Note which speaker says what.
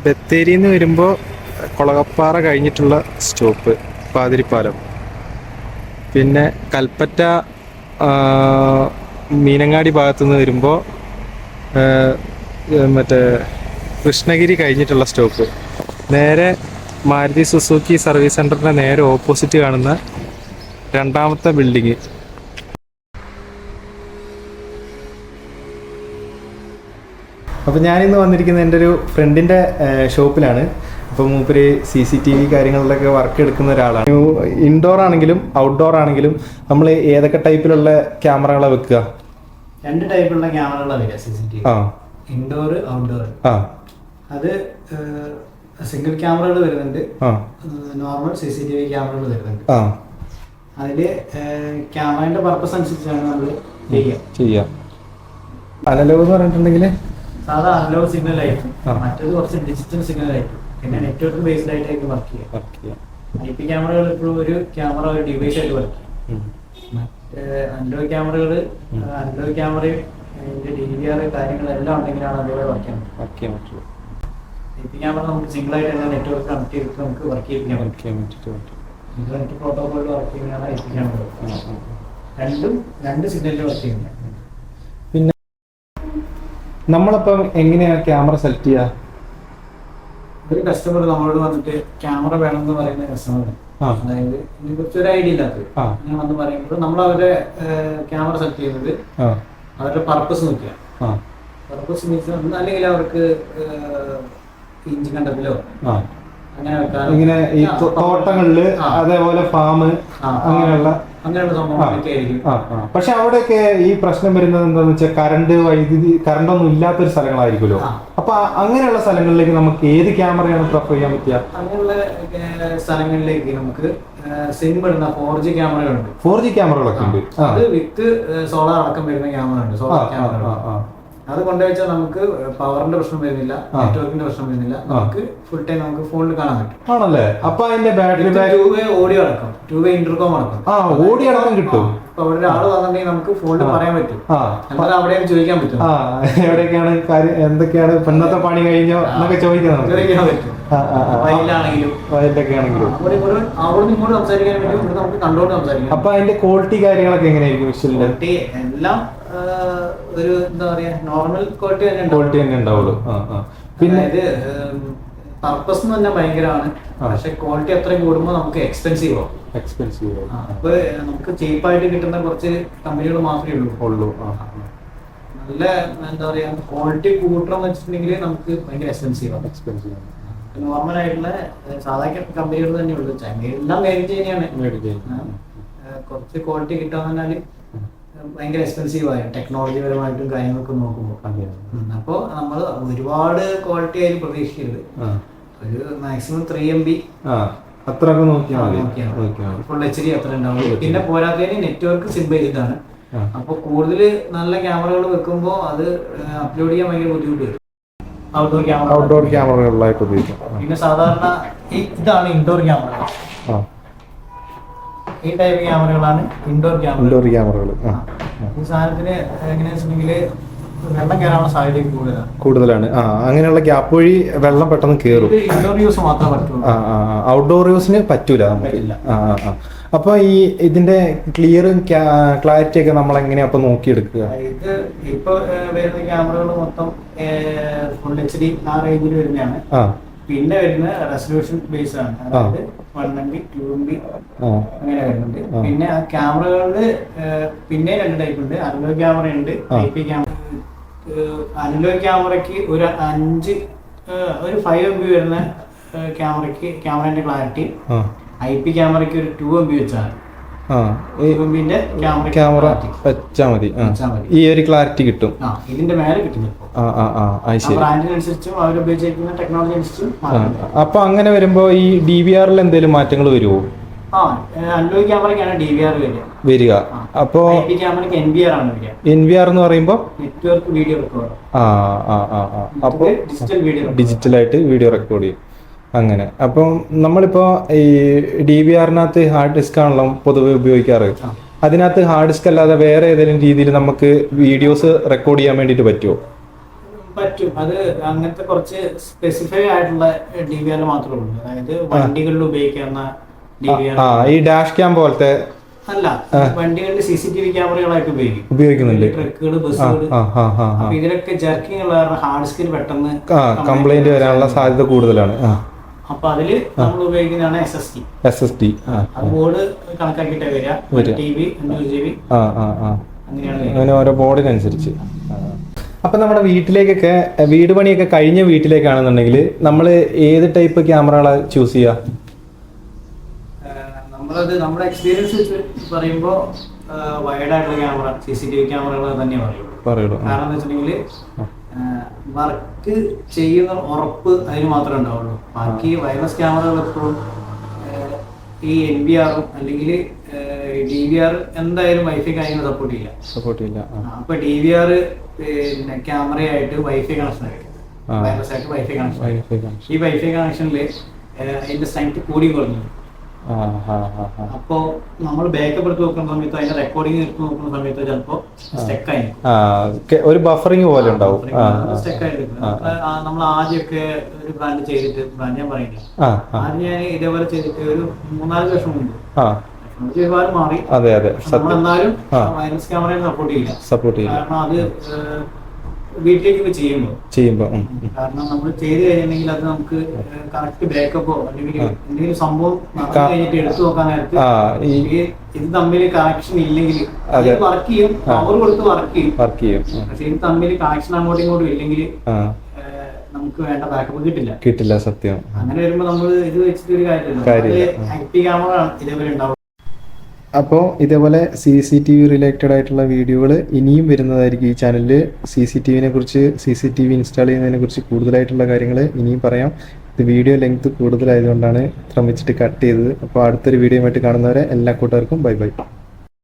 Speaker 1: ബത്തേരിയിൽ നിന്ന് വരുമ്പോൾ കൊളകപ്പാറ കഴിഞ്ഞിട്ടുള്ള സ്റ്റോപ്പ് പാതിരിപ്പാലം. പിന്നെ കൽപ്പറ്റ മീനങ്ങാടി ഭാഗത്തുനിന്ന് വരുമ്പോൾ മറ്റേ കൃഷ്ണഗിരി കഴിഞ്ഞിട്ടുള്ള സ്റ്റോപ്പ്. നേരെ മാരുതി സുസുക്കി സർവീസ് സെൻ്ററിൻ്റെ നേരെ ഓപ്പോസിറ്റ് കാണുന്ന രണ്ടാമത്തെ ബിൽഡിങ്. അപ്പോൾ ഞാനിന്ന് വന്നിരിക്കുന്നത് എൻ്റെ ഒരു ഫ്രണ്ടിൻ്റെ ഷോപ്പിലാണ്. അപ്പോൾ മൂപ്പര് CCTV കാര്യങ്ങളിലൊക്കെ വർക്ക് എടുക്കുന്ന ഒരാളാണ്. ഇൻഡോർ ആണെങ്കിലും ഔട്ട്ഡോർ ആണെങ്കിലും നമ്മൾ ഏതൊക്കെ ടൈപ്പിലുള്ള ക്യാമറകളാണ് വെക്കുക?
Speaker 2: രണ്ട് ടൈപ്പിലുള്ള ക്യാമറകളാണ് വരിക CCTV. Indoor outdoor. അത് സിംഗിൾ ക്യാമറകൾ വരുന്നുണ്ട്, നോർമൽ CCTV ക്യാമറകൾ വരുന്നുണ്ട്. അതില് ക്യാമറയുടെ പർപ്പസ് അനുസരിച്ചാണ് നമ്മൾ
Speaker 1: ചെയ്യുക. അനലോഗ് എന്ന് പറഞ്ഞിട്ടുണ്ടെങ്കിൽ
Speaker 2: സാധാ അനലോഗ് സിഗ്നൽ ആയിരിക്കും, മറ്റേത് കുറച്ച് ഡിജിറ്റൽ സിഗ്നൽ ആയിരിക്കും. പിന്നെ നെറ്റ്വർക്ക് ബേസ്ഡ് ആയിട്ടായിരിക്കും വർക്ക് ചെയ്യുക. IP ക്യാമറകൾ ഇപ്പോഴും ഒരു ക്യാമറ ഒരു ഡിവൈസ് ആയിട്ട് വർക്ക് ചെയ്യും. മറ്റേ അനലോഗ് ക്യാമറകൾ അനലോഗ് ക്യാമറയും DVR കാര്യങ്ങളെല്ലാം ഉണ്ടെങ്കിലാണ് അതുപോലെ വർക്ക് ചെയ്യാൻ പറ്റുള്ളൂ. IP ക്യാമറ നമുക്ക് സിംഗിൾ ആയിട്ട് തന്നെ നെറ്റ്വർക്ക് കണക്ട് ചെയ്തിട്ട് നമുക്ക് വർക്ക് ചെയ്യാൻ പറ്റും. ഇന്റർനെറ്റ് പ്രോട്ടോകോളിൽ വർക്ക് ചെയ്യുന്നതാണ് IP ക്യാമറ. രണ്ട് സിഗ്നലിൽ വർക്ക് ചെയ്യുന്നത്.
Speaker 1: പിന്നെ നമ്മളിപ്പം എങ്ങനെയാ ക്യാമറ സെലക്ട് ചെയ്യുക?
Speaker 2: ഒരു കസ്റ്റമർ നമ്മളോട് വന്നിട്ട് ക്യാമറ വേണമെന്ന് പറയുന്ന കസ്റ്റമർ, അതായത് ഇതിനെ കുറിച്ച് ഒരു ഐഡിയ ഇല്ലാത്തത് അങ്ങനെ വന്ന് പറയുമ്പോൾ നമ്മൾ അവരുടെ ക്യാമറ സെലക്ട് ചെയ്യുന്നത് അവരുടെ പർപ്പസ് നോക്കുക. പർപ്പസ് മീൻസ് അല്ലെങ്കിൽ അവർക്ക് ഇഞ്ചി കണ്ടത്തിലോ അങ്ങനെ
Speaker 1: ഇങ്ങനെ ഈ തോട്ടങ്ങളില് അതേപോലെ ഫാം അങ്ങനെയുള്ള
Speaker 2: സംഭവങ്ങളൊക്കെ ആയിരിക്കും.
Speaker 1: പക്ഷെ അവിടെയൊക്കെ ഈ പ്രശ്നം വരുന്നത് എന്താന്ന് വെച്ചാൽ കറണ്ടൊന്നും ഇല്ലാത്തൊരു സ്ഥലങ്ങളായിരിക്കുമല്ലോ. അപ്പൊ അങ്ങനെയുള്ള സ്ഥലങ്ങളിലേക്ക് നമുക്ക് ഏത് ക്യാമറയാണ് പ്രിഫർ ചെയ്യാൻ പറ്റുക?
Speaker 2: അങ്ങനെയുള്ള സ്ഥലങ്ങളിലേക്ക് നമുക്ക് സിമ്പിൾ 4G ക്യാമറകളുണ്ട്.
Speaker 1: 4G ക്യാമറകളൊക്കെ ഉണ്ട്.
Speaker 2: അത് വിത്ത് സോളാർ അടക്കം വരുന്ന ക്യാമറ ഉണ്ട്. സോളാർ ക്യാമറ അത് കൊണ്ടുവച്ചാൽ നമുക്ക് പവറിന്റെ പ്രശ്നം വരുന്നില്ല, നെറ്റ്വർക്കിന്റെ പ്രശ്നം വരുന്നില്ല. നമുക്ക് ഫുൾ ടൈം നമുക്ക് ഫോണിൽ കാണാൻ പറ്റും.
Speaker 1: ആണല്ലേ? അപ്പൊ അതിന്റെ ബാറ്ററി
Speaker 2: 2-way ഓഡിയോ അടക്കം, 2-way ഇന്റർകോം അടക്കം
Speaker 1: ഓഡിയോ അടക്കം കിട്ടും.
Speaker 2: അപ്പൊ അവിടെ ഒരാൾ വന്നിട്ടുണ്ടെങ്കിൽ നമുക്ക് ഫോണിൽ പറയാൻ പറ്റും, എന്നാൽ അവിടെയും ചോദിക്കാൻ പറ്റും
Speaker 1: എവിടെയൊക്കെയാണ് കാര്യം, എന്തൊക്കെയാണ് പെണ്ണത്തെ പണി കഴിഞ്ഞോ എന്നൊക്കെ ചോദിക്കാൻ
Speaker 2: പറ്റും. വയലിലാണെങ്കിലും അവിടെ ഇങ്ങോട്ട് സംസാരിക്കാൻ പറ്റും, ഇവിടെ നമുക്ക് കണ്ടോണ്ട് സംസാരിക്കാം.
Speaker 1: അപ്പൊ അതിന്റെ ക്വാളിറ്റി കാര്യങ്ങളൊക്കെ എങ്ങനെയായിരിക്കും?
Speaker 2: ക്വാളിറ്റി എല്ലാം ഒരു എന്താ പറയാ നോർമൽ ക്വാളിറ്റി തന്നെ
Speaker 1: ഉണ്ടാവുള്ളൂ.
Speaker 2: പിന്നെ ഇത് പർപ്പസ് എന്ന് പറഞ്ഞാൽ ഭയങ്കരമാണ്, പക്ഷെ ക്വാളിറ്റി അത്രയും കൂടുമ്പോൾ നമുക്ക് എക്സ്പെൻസീവ് ആവും. അപ്പൊ നമുക്ക് ചീപ്പായിട്ട് കിട്ടുന്ന കുറച്ച് കമ്പനികൾ മാത്രമേ ഉള്ളൂ. നല്ല എന്താ പറയാ ക്വാളിറ്റി കൂട്ടണം എന്ന് വെച്ചിട്ടുണ്ടെങ്കിൽ നമുക്ക് ഭയങ്കര എക്സ്പെൻസീവ് ആണ്. നോർമൽ ആയിട്ടുള്ള സാധാ കമ്പനികൾ തന്നെ ഉള്ളൂ. എല്ലാം മേടിച്ച് തന്നെയാണ്. കുറച്ച് ക്വാളിറ്റി കിട്ടാന്ന് പറഞ്ഞാല് ഭയങ്കര എക്സ്പെൻസീവ് ആയി ടെക്നോളജി പരമായിട്ടും കാര്യങ്ങളൊക്കെ നോക്കുമ്പോൾ. അപ്പോൾ നമ്മൾ ഒരുപാട് ക്വാളിറ്റി ആയി പ്രതീക്ഷിക്കരുത്. ഒരു മാക്സിമം 3 MB
Speaker 1: അത്രയൊക്കെ നോക്കിയാൽ
Speaker 2: ഫുൾ HD അത്ര ഉണ്ടാവും. പിന്നെ പോരാത്തതിന് നെറ്റ്വർക്ക് സിംപിൾ ചെയ്തിട്ടാണ്. അപ്പൊ കൂടുതൽ നല്ല ക്യാമറകൾ വെക്കുമ്പോൾ അത് അപ്ലോഡ് ചെയ്യാൻ ഭയങ്കര ബുദ്ധിമുട്ട് വരും.
Speaker 1: ഔട്ട്ഡോർ ക്യാമറകളായിട്ട് ഉപയോഗിക്കാം.
Speaker 2: പിന്നെ സാധാരണ ഇതാണ് ഇൻഡോർ ക്യാമറ. ഈ ടൈപ്പ് ക്യാമറകളാണ് ഇൻഡോർ ക്യാമറകൾ. ഈ സാധനത്തിന് എങ്ങനെയാണെന്ന് വെച്ചിട്ടുണ്ടെങ്കിൽ വെള്ളം കയറാനുള്ള സാധ്യത
Speaker 1: കൂടുതലാണ്. അങ്ങനെയുള്ള ഗ്യാപ്പ് വഴി വെള്ളം പെട്ടെന്ന് കയറും.
Speaker 2: ഇൻഡോർ യൂസ് മാത്രമേ പറ്റുള്ളൂ,
Speaker 1: ഔട്ട്ഡോർ യൂസിന് പറ്റൂല. അപ്പൊ ഈ ഇതിന്റെ ക്ലിയറും ക്ലാരിറ്റി ഒക്കെ നമ്മൾ എങ്ങനെയാ അപ്പൊ നോക്കിയെടുക്കുക?
Speaker 2: ഇത് ഇപ്പൊ വരുന്ന ക്യാമറകൾ മൊത്തം ഫുൾ HD ആ റേഞ്ചിൽ വരുന്നതാണ്. പിന്നെ വരുന്ന റെസൊല്യൂഷൻ ബേസ് ആണ്, അതായത് 1 MB 2 MB അങ്ങനെ വരുന്നുണ്ട്. പിന്നെ ആ ക്യാമറകളില് പിന്നെ 2 ടൈപ്പ് ഉണ്ട്. അനലോഗ് ക്യാമറ ഉണ്ട്, IP ക്യാമറ. അനലോഗ് ക്യാമറയ്ക്ക് ഒരു 5 MB വരുന്ന ക്യാമറന്റെ ക്ലാരിറ്റി, IP ക്യാമറയ്ക്ക് ഒരു 2 MB വെച്ചാണ്
Speaker 1: ക്യാമറ വെച്ചാൽ മതി. ഈ ഒരു ക്ലാരിറ്റി കിട്ടും.
Speaker 2: ഇതിന്റെ മേലെ കിട്ടും. ടെക്നോളജി അനുസരിച്ചും.
Speaker 1: അപ്പൊ അങ്ങനെ വരുമ്പോ ഈ DVR എന്തെങ്കിലും മാറ്റങ്ങൾ വരുമോ?
Speaker 2: അനലോഗ് ക്യാമറയ്ക്കാണ് DVR
Speaker 1: വരിക. അപ്പോ NVR എന്ന് പറയുമ്പോ
Speaker 2: നെറ്റ്വർക്ക് വീഡിയോ റെക്കോർഡ്.
Speaker 1: അപ്പൊ ഡിജിറ്റലായിട്ട് വീഡിയോ റെക്കോർഡ് ചെയ്യും. അങ്ങനെ. അപ്പം നമ്മളിപ്പോൾ ഈ DVRനകത്ത് ഹാർഡ് ഡിസ്ക് ആണല്ലോ പൊതുവെ ഉപയോഗിക്കാറ്. അതിനകത്ത് ഹാർഡ് ഡിസ്ക് അല്ലാതെ വേറെ ഏതെങ്കിലും രീതിയിൽ നമുക്ക് വീഡിയോസ് റെക്കോർഡ് ചെയ്യാൻ വേണ്ടിയിട്ട് പറ്റുമോ?
Speaker 2: പറ്റും. അത് അങ്ങനത്തെ കുറച്ച് സ്പെസിഫൈ ആയിട്ടുള്ള DVR മാത്രമേ ഉള്ളൂ. അതായത് വണ്ടികളിൽ ഉപയോഗിക്കുന്ന DVR.
Speaker 1: ഈ ഡാഷ് ക്യാം പോലത്തെ
Speaker 2: അല്ല, വണ്ടികളിൽ CCTV ക്യാമറകളായിട്ട്
Speaker 1: ഉപയോഗിക്കുന്നുണ്ട്.
Speaker 2: ട്രക്കുകൾ, ബസ്സുകൾ. അപ്പൊ ഇതിലൊക്കെ ജർക്കിംഗ് ഉള്ള കാരണം ഹാർഡ് സ്കിൽ പെട്ടെന്ന്
Speaker 1: കംപ്ലൈന്റ് വരാനുള്ള സാധ്യത കൂടുതലാണ്.
Speaker 2: അപ്പൊ അതില് നമ്മൾ ഉപയോഗിക്കുന്നതാണ് SSD. അത് ബോർഡ് കണക്കാക്കിയിട്ടേ വരിക. TV 500 GB അങ്ങനെയാണ്.
Speaker 1: അങ്ങനെ ഓരോ ബോർഡിനനുസരിച്ച്. അപ്പൊ നമ്മുടെ വീട്ടിലേക്കൊക്കെ വീട് പണിയൊക്കെ കഴിഞ്ഞ വീട്ടിലേക്കാണെന്നുണ്ടെങ്കിൽ നമ്മൾ ഏത് ടൈപ്പ് ക്യാമറകളാണ് ചൂസ് ചെയ്യുക?
Speaker 2: നമ്മുടെ എക്സ്പീരിയൻസ് വെച്ച് പറയുമ്പോൾ വൈഡ് ആയിട്ടുള്ള ക്യാമറ, CCTV ക്യാമറകൾ തന്നെ പറയുള്ളൂ. കാരണം എന്താ വെച്ചിട്ടുണ്ടെങ്കിൽ വർക്ക് ചെയ്യുന്ന ഉറപ്പ് അതിന് മാത്രമേ ഉണ്ടാവുള്ളൂ. ബാക്കി വയർലെസ് ക്യാമറകൾ എപ്പോഴും ഈ NVR അല്ലെങ്കിൽ DVR എന്തായാലും വൈഫൈ കാര്യങ്ങൾ സപ്പോർട്ട് ചെയ്യില്ല. അപ്പൊ DVR പിന്നെ ക്യാമറയായിട്ട് വൈഫൈ കണക്ഷൻ ആയിരിക്കും. വയർലെസ് ആയിട്ട് വൈഫൈ കണക്ഷൻ. ഈ വൈഫൈ കണക്ഷനിൽ അതിന്റെ സ്ട്രെങ്ത് കൂടി കുറഞ്ഞു. അപ്പോ നമ്മൾ ബാക്കപ്പ് എടുത്ത് നോക്കുന്ന സമയത്ത് അതിന്റെ റെക്കോർഡിംഗ് എടുത്ത് നോക്കുന്ന സമയത്ത് ചിലപ്പോ സ്റ്റക്ക് ആയിരിക്കും.
Speaker 1: ഒരു ബഫറിംഗ് പോലെ ഉണ്ടാവും.
Speaker 2: സ്റ്റക്ക് ആയിരിക്കും. നമ്മൾ ആദ്യമൊക്കെ ഒരു ബ്രാൻഡ് ചെയ്തിട്ട്, ബ്രാൻഡ് ഞാൻ പറയുന്നില്ല, ആദ്യം ഞാൻ ഇതേപോലെ ചെയ്തിട്ട് ഒരു 3-4 വർഷം മുമ്പ് ഒരുപാട് മാറി. നമ്മൾ എന്നാലും വയർലെസ് ക്യാമറയെ സപ്പോർട്ട് ചെയ്യില്ല. കാരണം അത് വീട്ടിലേക്ക് ചെയ്യുമ്പോ കാരണം നമ്മൾ ചെയ്ത് കഴിഞ്ഞിട്ടുണ്ടെങ്കിൽ അത് നമുക്ക് കറക്റ്റ് ബാക്കപ്പോ അല്ലെങ്കിൽ എന്തെങ്കിലും സംഭവം കഴിഞ്ഞിട്ട് എടുത്തു നോക്കാൻ നേരത്ത് ഇത് തമ്മിൽ കണക്ഷൻ ഇല്ലെങ്കിൽ വർക്ക് ചെയ്യും, പവർ കൊടുത്ത് വർക്ക് ചെയ്യും. പക്ഷെ ഇത് തമ്മിൽ കണക്ഷൻ അങ്ങോട്ടും ഇങ്ങോട്ടും ഇല്ലെങ്കിൽ നമുക്ക് വേണ്ട ബാക്കപ്പ് കിട്ടില്ല. സത്യം. അങ്ങനെ വരുമ്പോ നമ്മൾ ഇത് വെച്ചിട്ട് ഒരു കാര്യമില്ല. IP ക്യാമറ ഇതേപോലെ ഉണ്ടാവും.
Speaker 1: അപ്പോൾ ഇതേപോലെ CCTV റിലേറ്റഡ് ആയിട്ടുള്ള വീഡിയോകൾ ഇനിയും വരുന്നതായിരിക്കും ഈ ചാനലിൽ. CCTV ഇൻസ്റ്റാൾ ചെയ്യുന്നതിനെ കുറിച്ച് കൂടുതലായിട്ടുള്ള കാര്യങ്ങൾ ഇനിയും പറയാം. ഇത് വീഡിയോ ലെങ്ത് കൂടുതലായതുകൊണ്ടാണ് ഇത്ര വെച്ചിട്ട് കട്ട് ചെയ്തത്. അപ്പോൾ അടുത്തൊരു വീഡിയോ ആയിട്ട് കാണുന്നവരെ എല്ലാ കൂട്ടുകാർക്കും ബൈ.